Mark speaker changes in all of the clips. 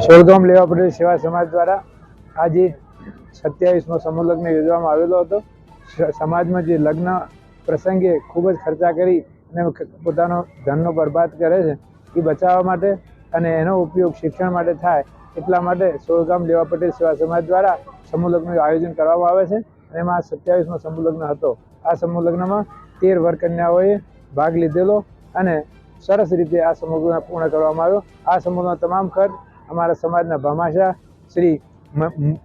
Speaker 1: સોલગામ લેવા પટેલ સેવા સમાજ દ્વારા આજે 27મો સમૂહ લગ્ન યોજવામાં આવેલો હતો। સમાજમાં જે લગ્ન પ્રસંગે ખૂબ જ ખર્ચા કરી અને પોતાનો ધનનો બરબાદ કરે છે એ બચાવવા માટે અને એનો ઉપયોગ શિક્ષણ માટે થાય એટલા માટે સોલગામ લેવા પટેલ સેવા સમાજ દ્વારા સમૂહ લગ્નનું આયોજન કરવામાં આવે છે। અને એમાં 27મો સમૂહ લગ્ન હતો। આ સમૂહ લગ્નમાં 13 વર કન્યાઓએ ભાગ લીધેલો અને સરસ રીતે આ સમૂહ લગ્ન પૂર્ણ કરવામાં આવ્યો। આ સમૂહનો તમામ ખર્ચ અમારા સમાજના ભામાશાહ શ્રી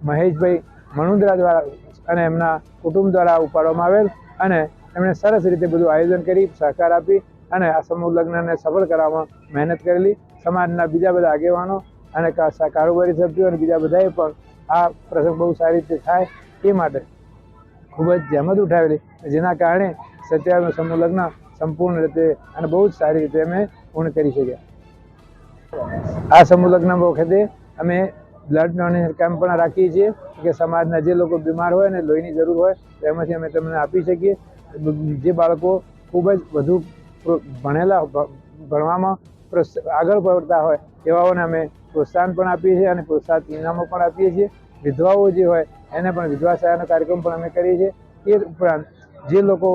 Speaker 1: મહેશભાઈ મણુંદ્રા દ્વારા અને એમના કુટુંબ દ્વારા ઉપાડવામાં આવેલ અને એમણે સરસ રીતે બધું આયોજન કરી સહકાર આપી અને આ સમૂહ લગ્નને સફળ કરવામાં મહેનત કરેલી। સમાજના બીજા બધા આગેવાનો અને કારોબારી સભ્યો અને બીજા બધાએ પણ આ પ્રસંગ બહુ સારી રીતે થાય એ માટે ખૂબ જ જહેમત ઉઠાવેલી, જેના કારણે 27મો સમૂહ લગ્ન સંપૂર્ણ રીતે અને બહુ જ સારી રીતે અમે પૂર્ણ કરી શક્યા। આ સમૂહ લગ્ન વખતે અમે બ્લડ ડોનેશન કેમ્પ પણ રાખીએ છીએ કે સમાજના જે લોકો બીમાર હોય અને લોહીની જરૂર હોય તો એમાંથી અમે તમને આપી શકીએ। જે બાળકો ખૂબ જ વધુ ભણવામાં આગળ પડતા હોય એવાઓને અમે પ્રોત્સાહન પણ આપીએ છીએ અને પ્રોત્સાહન ઇનામો પણ આપીએ છીએ। વિધવાઓ જે હોય એને પણ વિધવા સહાયનો કાર્યક્રમ પણ અમે કરીએ છીએ। એ ઉપરાંત જે લોકો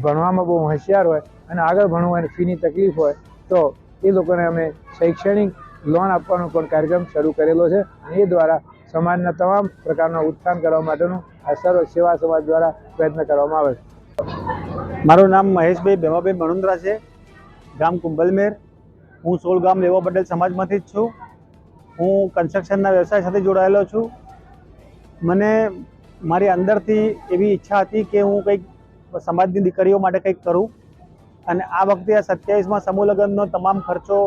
Speaker 1: ભણવામાં બહુ હોશિયાર હોય અને આગળ ભણવું હોય અને ફીની તકલીફ હોય તો એ લોકોને અમે શૈક્ષણિક લોન આપવાનો પણ કાર્યક્રમ શરૂ કરેલો છે। એ દ્વારા સમાજના તમામ પ્રકારનો ઉત્થાન કરવા માટેનું આ સર્વ સેવા સમાજ દ્વારા પ્રયત્ન કરવામાં આવે છે।
Speaker 2: મારું નામ મહેશભાઈ ભેમાભાઈ મણુંદ્રા છે, ગામ કુંભલમેર। હું સોલગામ લેવા પટેલ સમાજમાંથી જ છું। હું કન્સ્ટ્રક્શનના વ્યવસાય સાથે જોડાયેલો છું। મને મારી અંદરથી એવી ઈચ્છા હતી કે હું કંઈક સમાજની દીકરીઓ માટે કંઈક કરું અને આ વખતે આ 27મા સમૂહ લગ્નનો તમામ ખર્ચો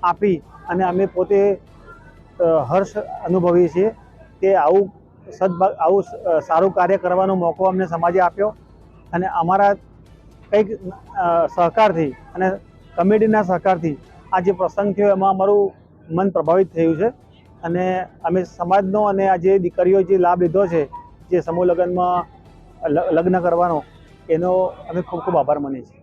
Speaker 2: આપી અને અમે પોતે હર્ષ અનુભવીએ છીએ કે આવું સારું કાર્ય કરવાનો મોકો અમને સમાજે આપ્યો અને અમારા કંઈક સહકારથી અને કમિટીના સહકારથી આ જે પ્રસંગ થયો એમાં અમારું મન પ્રભાવિત થયું છે અને અમે સમાજનો અને આ જે દીકરીઓ જે લાભ લીધો છે જે સમૂહ લગ્નમાં લગ્ન કરવાનો એનો અમે ખૂબ ખૂબ આભાર માનીએ છીએ।